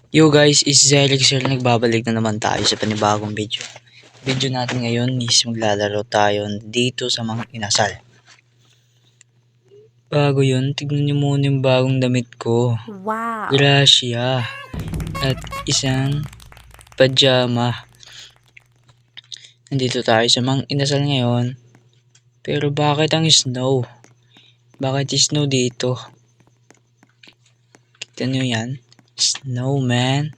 Yo guys, is Zelix here. Nagbabalik na naman tayo sa panibagong video. Video natin ngayon is maglalaro tayo dito sa mga inasal. Bago yun, tignan nyo muna yung bagong damit ko. Wow! Gracia. At isang pajama. Nandito tayo sa mga inasal ngayon. Pero bakit ang snow? Bakit snow dito? Kita nyo yan? Snow, man.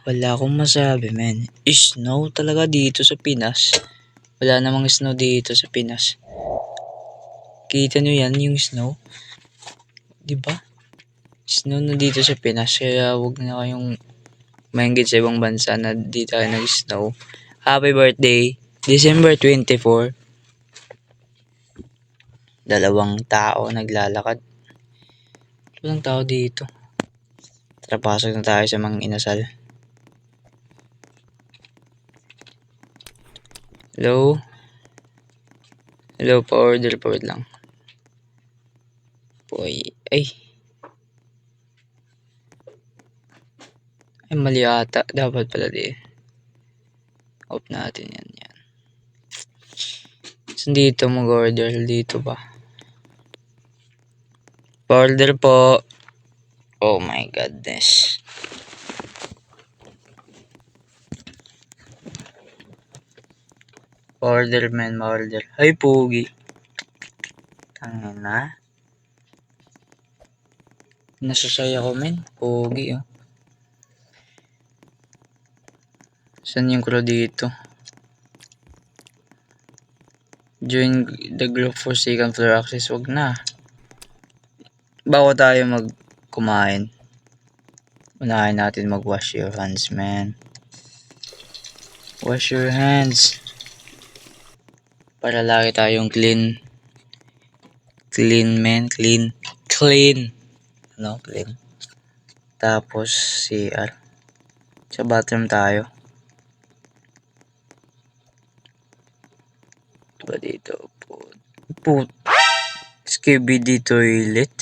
Wala akong masabi, men. Snow talaga dito sa Pinas. Wala namang snow dito sa Pinas. Kita nyo yan, yung snow? Diba? Snow na dito sa Pinas. Kaya wag na kayong maingit sa ibang bansa na di tayo nag-snow. Happy birthday, December 24. Dalawang tao naglalakad. Walang tao dito. Tara, pasok na tayo sa mga inasal. Hello? Hello, pa-order pa wait lang. Boy, ay. Ay, mali ata. Dapat pala di. Off natin yan. So, dito mag-order. Dito ba? Pa-order po. Oh my goodness. Order man, ma-order. Ay, pugi. Tangin na. Nasasaya ko, men. Pugi, oh. Saan yung crew dito? Join the group for second floor access. Wag na. Bago tayo kumain. Unahin natin mag-wash your hands, man. Wash your hands. Para lagi tayong clean. Clean, man. Clean. Clean. Ano? Clean. Tapos, CR. Sa bathroom tayo. Diba dito? Put. Skibidi toilet.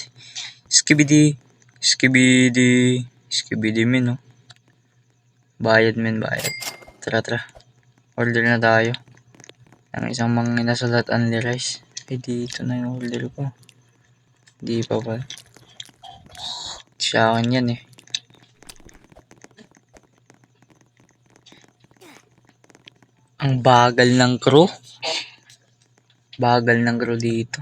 Skibidi. Skibidi. Skibidi, men, no? Bayad, men. Bayad. Tara. Order na tayo. Ang isang mga nasalat only rice. Ay, dito na yung order ko. Di pa ba? Sa akin yan, eh. Ang bagal ng crew. Bagal ng crew dito.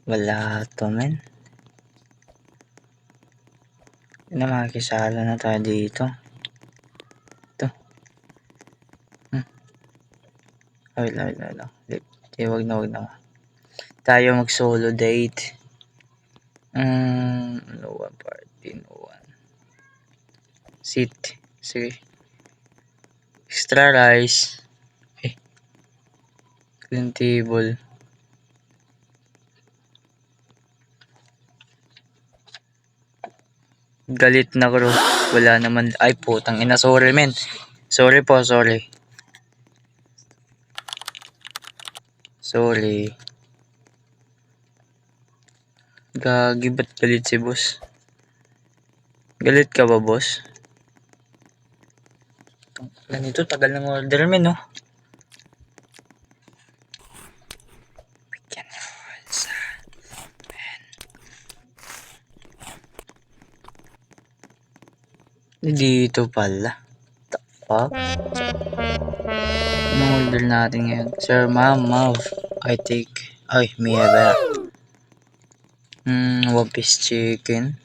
Wala to, men. Makikisala na tayo dito. Ito. Wait lang. Wag na. Tayo mag-solo date. No one party, no one. Sit. Sige. Extra rice. Clean table. Galit na crew. Wala naman. Ay, putang ina. Sorry, men. Sorry po, sorry. Sorry. Gagi, ba't galit si boss? Galit ka ba, boss? Ganito, tagal ng order, men, no? Dito pala. Fuck. Anong order natin ngayon? Sir, ma'am, I take. Ay, may ba? 1-piece chicken.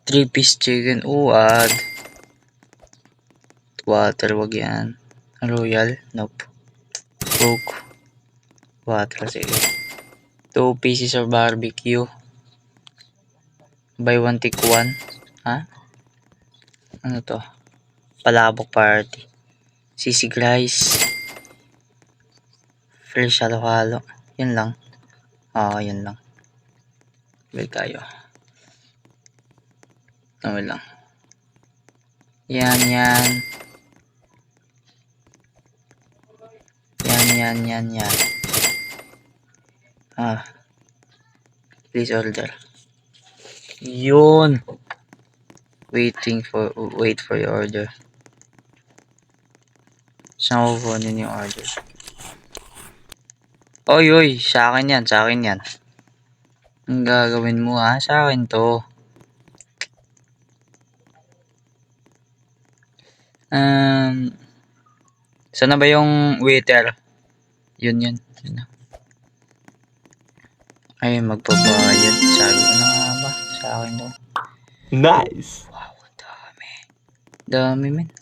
3-piece chicken. Add. Water, wag yan. Royal? Nope. Coke. Water, sige. 2 pieces of barbecue. Buy one, take one. Ha? Ano to? Palabok party. Sisig rice. Fresh halo-halo. Yun lang. Yun lang. Wait tayo. Wait lang. Yan. Please order. Yun. Wait for your order. Saan ko kukunin yung order? Oy, sa akin yan. Ang gagawin mo ha? Sa akin to. Sana ba yung waiter? Yun na. Ay, magbabayad. Sabi ko na nga ba? Sa akin to. Nice. Wow, dami men.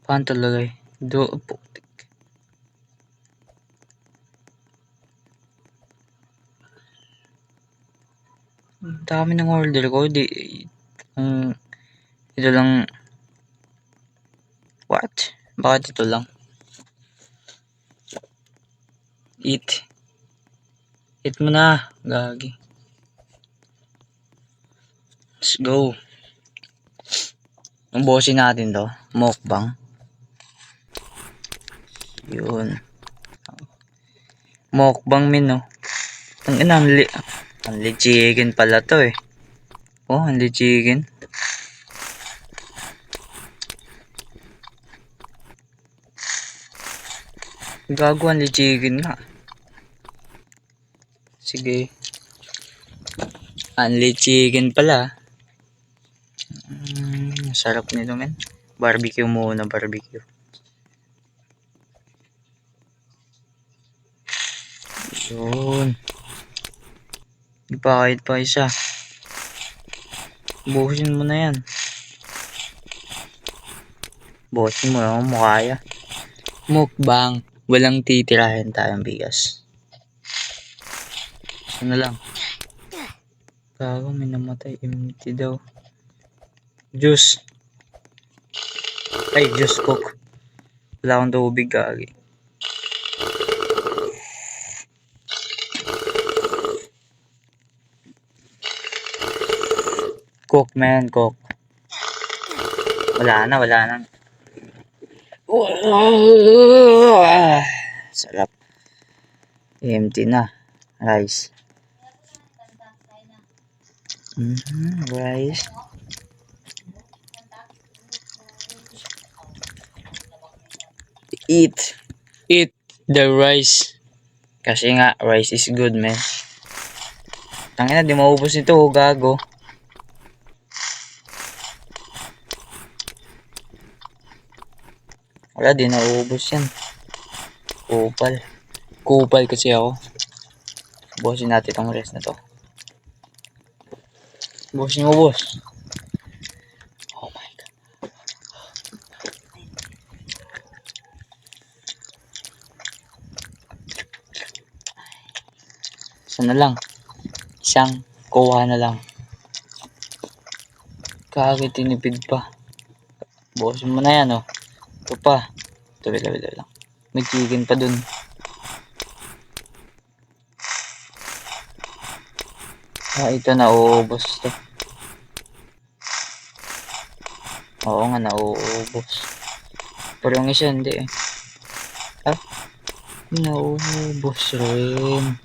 Paano talaga eh? Putik. Dami ng order ko. Ito lang. What? Bakit ito lang? Eat mo na. Gagi. Let's go. Ubusin natin to. Mukbang. Yun. Mukbang min no. Ang ina, Only chicken pala to eh. Oh, only chicken. Gago, only chicken nga. Sige. Only chicken pala. Sarap nito men. Barbecue muna, barbecue. Yun. Di pa kahit pa isa. Buhusin mo na yan. Buhusin mo lang mukha ya. Mukbang. Walang titirahin tayong bigas. Ano lang. Gago, may namatay. Empty daw. Juice. Ay, juice cook. Wala akong tubig gagi. Cook man, cook. Wala na. Sarap. Empty na. Rice. Rice. Eat the rice. Kasi nga, rice is good, man. Tangina, di maubos nito, gago. Wala, di naubos yan. Kupal kasi ako. Busin natin itong rest na to. Busin mo, boss. Oh my God. Sana lang. Isang kuha na lang. Kagad tinipid pa. Busin mo na yan, oh. Ito pa. Tabi lang. May chicken pa dun. Ito nauubos to. Oo nga, nauubos. Pero yung isa hindi eh. Nauubos rin.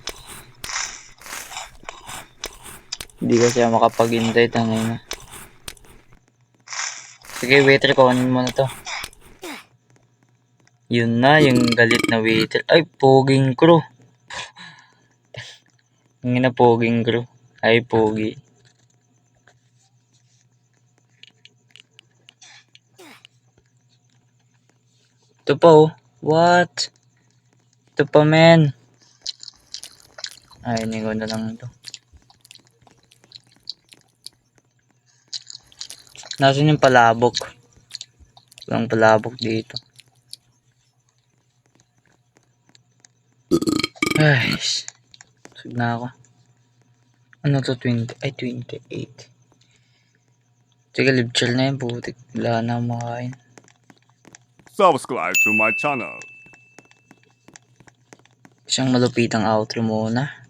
Hindi kasi ako makapag-intay, tangina. Sige, waiter, kuhanin mo na to. Yun na, yung galit na waiter. Ay, poging crew. Yung na poging crew. Ay, pogi. Ito pa oh. What? Ito pa men. Ay, inigo na lang ito. Nasaan yung palabok? Walang palabok dito. Ay, sug na ako. Ano to, 20? Ay, 28. Sige, live chill na yan, putik. Wala na akong makain. Subscribe to my channel. Isang malupitang outro muna.